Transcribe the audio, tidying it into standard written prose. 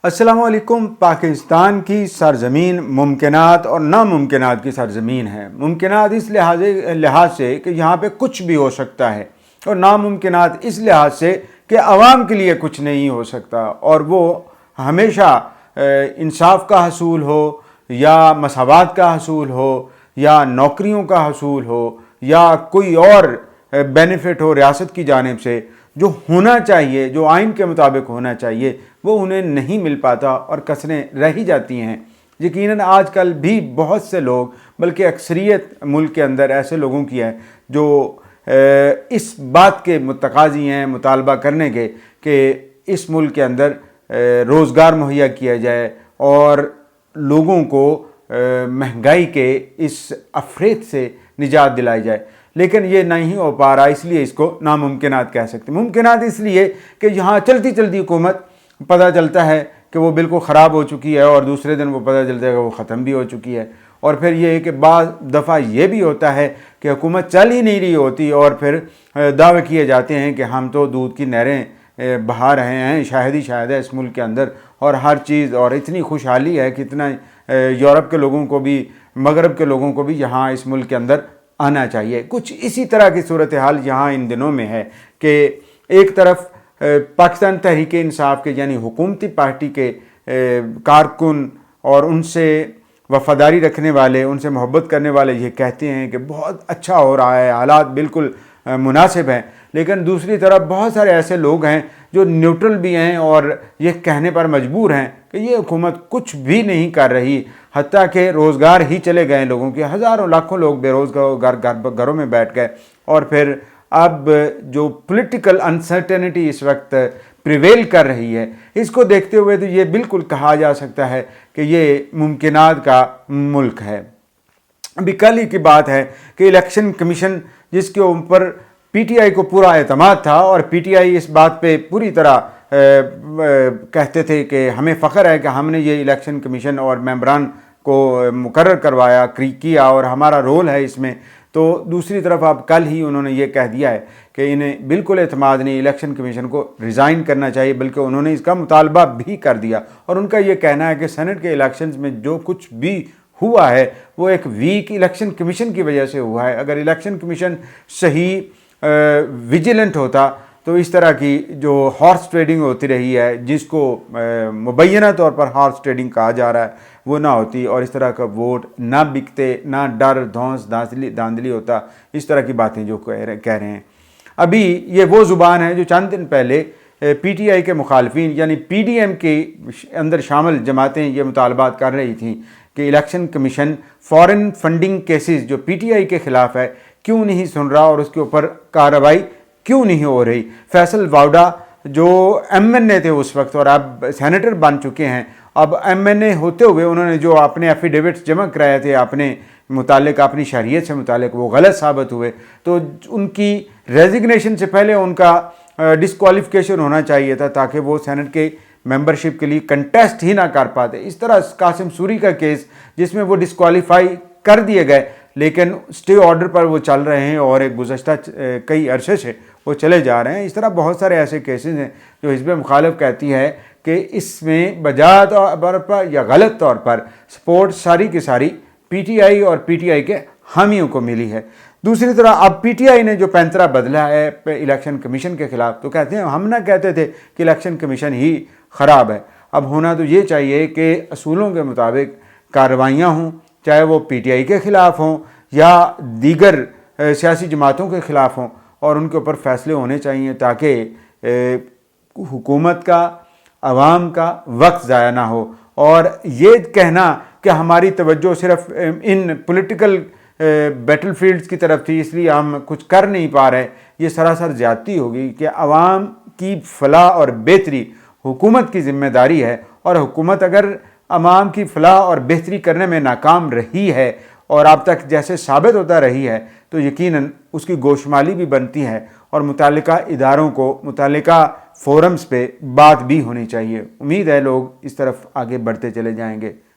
السلام علیکم۔ پاکستان کی سرزمین ممکنات اور ناممکنات کی سرزمین ہے۔ ممکنات اس لحاظ سے کہ یہاں پہ کچھ بھی ہو سکتا ہے، اور ناممکنات اس لحاظ سے کہ عوام کے لیے کچھ نہیں ہو سکتا، اور وہ ہمیشہ انصاف کا حصول ہو یا مساوات کا حصول ہو یا نوکریوں کا حصول ہو یا کوئی اور بینیفٹ ہو ریاست کی جانب سے، جو ہونا چاہیے، جو آئین کے مطابق ہونا چاہیے، وہ انہیں نہیں مل پاتا اور کسریں رہ ہی جاتی ہیں۔ یقیناً آج کل بھی بہت سے لوگ، بلکہ اکثریت ملک کے اندر ایسے لوگوں کی ہے جو اس بات کے متقاضی ہیں، مطالبہ کرنے کے کہ اس ملک کے اندر روزگار مہیا کیا جائے اور لوگوں کو مہنگائی کے اس افریت سے نجات دلائی جائے، لیکن یہ نہیں ہو پا رہا، اس لیے اس کو ناممکنات کہہ سکتے ہیں۔ ممکنات اس لیے کہ یہاں چلتی حکومت پتہ چلتا ہے کہ وہ بالکل خراب ہو چکی ہے، اور دوسرے دن وہ پتہ چلتا ہے کہ وہ ختم بھی ہو چکی ہے، اور پھر یہ ہے کہ بعض دفعہ یہ بھی ہوتا ہے کہ حکومت چل ہی نہیں رہی ہوتی، اور پھر دعوے کیے جاتے ہیں کہ ہم تو دودھ کی نہریں بہا رہے ہیں، شاہد ہی شاہد ہے اس ملک کے اندر، اور ہر چیز، اور اتنی خوشحالی ہے کہ اتنا یورپ کے لوگوں کو بھی، مغرب کے لوگوں کو بھی یہاں اس ملک کے اندر آنا چاہیے۔ کچھ اسی طرح کی صورتحال یہاں ان دنوں میں ہے کہ ایک طرف پاکستان تحریک انصاف کے یعنی حکومتی پارٹی کے کارکن اور ان سے وفاداری رکھنے والے، ان سے محبت کرنے والے یہ کہتے ہیں کہ بہت اچھا ہو رہا ہے، حالات بالکل مناسب ہیں، لیکن دوسری طرف بہت سارے ایسے لوگ ہیں جو نیوٹرل بھی ہیں اور یہ کہنے پر مجبور ہیں کہ یہ حکومت کچھ بھی نہیں کر رہی، حتیٰ کہ روزگار ہی چلے گئے لوگوں کے، ہزاروں لاکھوں لوگ بے روزگار گھروں میں بیٹھ گئے، اور پھر اب جو پولیٹیکل انسرٹینٹی اس وقت پریویل کر رہی ہے، اس کو دیکھتے ہوئے تو یہ بالکل کہا جا سکتا ہے کہ یہ ممکنات کا ملک ہے۔ ابھی کل ہی کی بات ہے کہ الیکشن کمیشن، جس کے اوپر پی ٹی آئی کو پورا اعتماد تھا، اور پی ٹی آئی اس بات پہ پوری طرح کہتے تھے کہ ہمیں فخر ہے کہ ہم نے یہ الیکشن کمیشن اور ممبران کو مقرر کروایا کیا اور ہمارا رول ہے اس میں، تو دوسری طرف اب کل ہی انہوں نے یہ کہہ دیا ہے کہ انہیں بالکل اعتماد نہیں، الیکشن کمیشن کو ریزائن کرنا چاہیے، بلکہ انہوں نے اس کا مطالبہ بھی کر دیا، اور ان کا یہ کہنا ہے کہ سینٹ کے الیکشنز میں جو کچھ بھی ہوا ہے وہ ایک ویک الیکشن کمیشن کی وجہ سے ہوا ہے۔ اگر الیکشن کمیشن صحیح ویجیلنٹ ہوتا تو اس طرح کی جو ہارس ٹریڈنگ ہوتی رہی ہے، جس کو مبینہ طور پر ہارس ٹریڈنگ کہا جا رہا ہے، وہ نہ ہوتی، اور اس طرح کا ووٹ نہ بکتے، نہ ڈر دھونس دھاندلی ہوتا، اس طرح کی باتیں جو کہہ رہے ہیں۔ ابھی یہ وہ زبان ہے جو چند دن پہلے پی ٹی آئی کے مخالفین یعنی پی ڈی ایم کے اندر شامل جماعتیں یہ مطالبات کر رہی تھیں کہ election commission foreign funding cases جو پی ٹی آئی کے خلاف ہے کیوں نہیں سن رہا، اور اس کے اوپر کارروائی کیوں نہیں ہو رہی۔ فیصل واؤڈا جو ایم این اے تھے اس وقت اور اب سینیٹر بن چکے ہیں، اب ایم این اے ہوتے ہوئے انہوں نے جو اپنے ایفیڈیوٹس جمع کرائے تھے اپنے متعلق، اپنی شہریت سے متعلق، وہ غلط ثابت ہوئے، تو ان کی ریزگنیشن سے پہلے ان کا ڈسکوالیفیکیشن ہونا چاہیے تھا تاکہ وہ سینٹ کے ممبرشپ کے لیے کنٹیسٹ ہی نہ کر پاتے۔ اس طرح قاسم سوری کا کیس جس میں وہ ڈسکوالیفائی کر دیے گئے، لیکن اسٹے آرڈر پر وہ چل رہے ہیں اور ایک گزشتہ کئی عرصے سے وہ چلے جا رہے ہیں۔ اس طرح بہت سارے ایسے کیسز ہیں جو حزب مخالف کہتی ہے کہ اس میں بجا طور پر یا غلط طور پر سپورٹ ساری کی ساری پی ٹی آئی اور پی ٹی آئی کے حامیوں کو ملی ہے۔ دوسری طرح اب پی ٹی آئی نے جو پینترا بدلا ہے الیکشن کمیشن کے خلاف، تو کہتے ہیں ہم نہ کہتے تھے کہ الیکشن کمیشن ہی خراب ہے، اب ہونا تو یہ چاہیے کہ اصولوں کے مطابق کارروائیاں ہوں، چاہے وہ پی ٹی آئی کے خلاف ہوں یا دیگر سیاسی جماعتوں کے خلاف ہوں، اور ان کے اوپر فیصلے ہونے چاہیے تاکہ حکومت کا، عوام کا وقت ضائع نہ ہو۔ اور یہ کہنا کہ ہماری توجہ صرف ان پولیٹیکل بیٹل فیلڈز کی طرف تھی اس لیے ہم کچھ کر نہیں پا رہے، یہ سراسر زیادتی ہوگی کہ عوام کی فلاح اور بہتری حکومت کی ذمہ داری ہے، اور حکومت اگر عوام کی فلاح اور بہتری کرنے میں ناکام رہی ہے اور اب تک جیسے ثابت ہوتا رہی ہے، تو یقیناً اس کی گوشمالی بھی بنتی ہے، اور متعلقہ اداروں کو متعلقہ فورمز پہ بات بھی ہونی چاہیے۔ امید ہے لوگ اس طرف آگے بڑھتے چلے جائیں گے۔